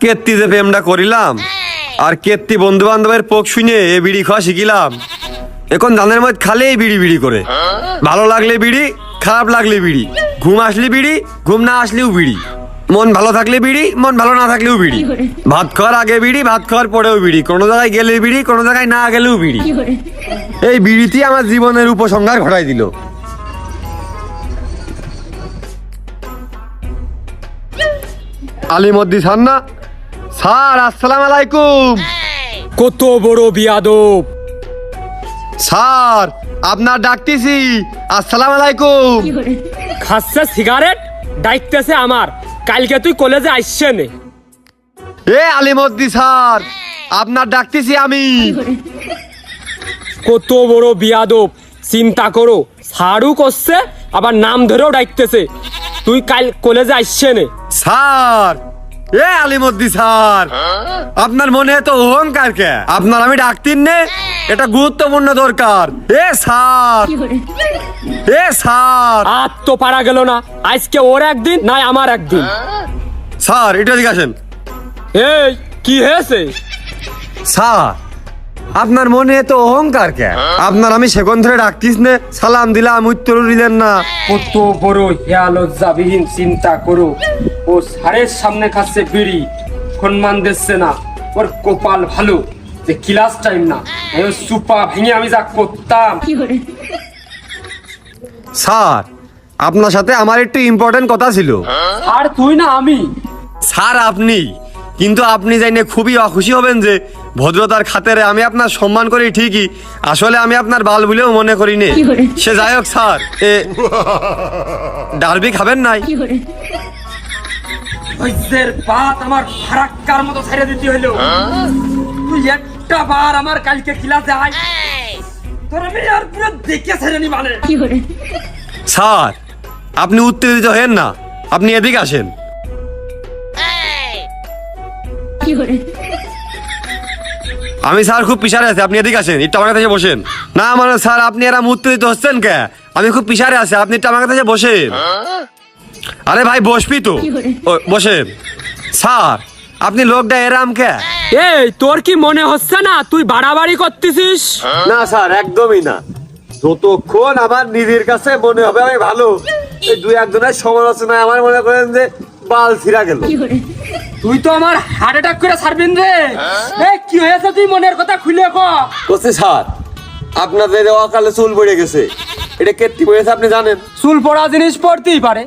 কেত্তি যে প্রেমটা করিলাম আর কেত্তি বন্ধু বান্ধবের পোক শুনে এ বিড়ি খাওয়া শিখিলাম। এখন ধানের মধ্যে খালে বিড়ি বিড়ি করে, ভালো লাগলে বিড়ি, খারাপ লাগলে বিড়ি, ঘুম আসলে বিড়ি, ঘুম না আসলেও বিড়ি, মন ভালো থাকলে বিড়ি, মন ভালো না থাকলেও বিড়ি, ভাত খাওয়ার আগে বিড়ি, ভাত খাওয়ার পরেও বিড়ি, কোনো জায়গায় গেলে বিড়ি, কোনো জায়গায় না গেলেও বিড়ি। এই বিড়িটি আমার জীবনের উপসংহার ঘটাই দিল। আলিমদ্দি স্যার না? স্যার আসসালাম আলাইকুম। কত বড় বিয়াদব! স্যার আপনার ডাকতেছি, আসসালাম আলাইকুম। খাচ্ছে সিগারেট, ডাইতেছে আমার। কালকে তুই কলেজে আসছে নে। এ আলিমদ্দি স্যার আপনার ডাকতেছি আমি। কত বড় বিয়াদব! চিন্তা করো, ছাড়ু করছে আবার নাম ধরেও ডাকতেছে। তুই কাল কলেজে আসছে নে। স্যার এ আলিমদ্দি স্যার আপনার মনে তো অহংকার কে? আপনার আমি ডাকতিন নে, এটা গুরুত্বপূর্ণ দরকার। এ স্যার, এ স্যার। আর তো পারা গেল না, আজকে ওর একদিন নাই আমার একদিন। স্যার এটা দিকে আসেন। এই কি হয়েছে? স্যার আপনার মনে তো অহংকার কে? আপনার আমি সেকন্ড ধরে ডাকতিস নে, সালাম দিলাম, উত্তর দিলেন না। কত বড় হেয়া লজ্জাবিহীন! চিন্তা করো, ও স্যারের সামনে খাচ্ছে বিড়ি, সম্মান দিচ্ছে না। ওর কপাল ভালো যে ক্লাস টাইম না, এই সুপা ভেঙে আমি যা করতাম। স্যার আপনার সাথে আমার একটু ইম্পর্টেন্ট কথা ছিল। আর তুই না আমি? স্যার আপনি, কিন্তু আপনি জানিয়ে খুবই অখুশি হবেন যে ভদ্রতার খাতিরে আমি আপনার সম্মান করি ঠিকই, আসলে আমি আপনার বাল বলেও মনে করি নে। সে যাই হোক স্যার, এ ডালবি খাবেন নাই? ওইদের বাত আমার ফারাক্কার মতো ছেড়ে দিতে হইলো। তুই একটা বার আমার কালকে ক্লাসে আয়, তোর আমি আর পুরো দেখে ছেড়ে নি মানে। স্যার আপনি উত্তেজিত হেন না, আপনি এদিকে আসেন। আমি স্যার খুব পিছারে আছি, আপনি এদিকে আসেন, একটু আমার কাছে বসেন। না মানে স্যার আপনি এরা উত্তেজিত হচ্ছেন কে? আমি খুব পিছারে আছি, আপনি একটু আমার কাছে বসেন। আরে ভাই বসবি তো, ও, বসেন। স্যার আপনি লোকটা এরাম কে? এই তোর কি মনে হচ্ছে না তুই বাড়াবাড়ি করতেছিস? না স্যার একদমই না, যতক্ষণ আমার নিজের কাছে মনে হবে আমি ভালো, এই দুই একজনের সমালোচনায় আমার মনে করেন যে বাল ছিঁড়া গেল। তুই তো আমার হার্ট অ্যাটাক করে ছাড়বেন রে। এই কি হয়েছে তুই মনের কথা খুলে কর। বলছি স্যার আপনাদের অকালে চুল পড়ে গেছে, এটা কেটে পড়েছে আপনি জানেন? চুল পড়া জিনিস পড়তেই পারে।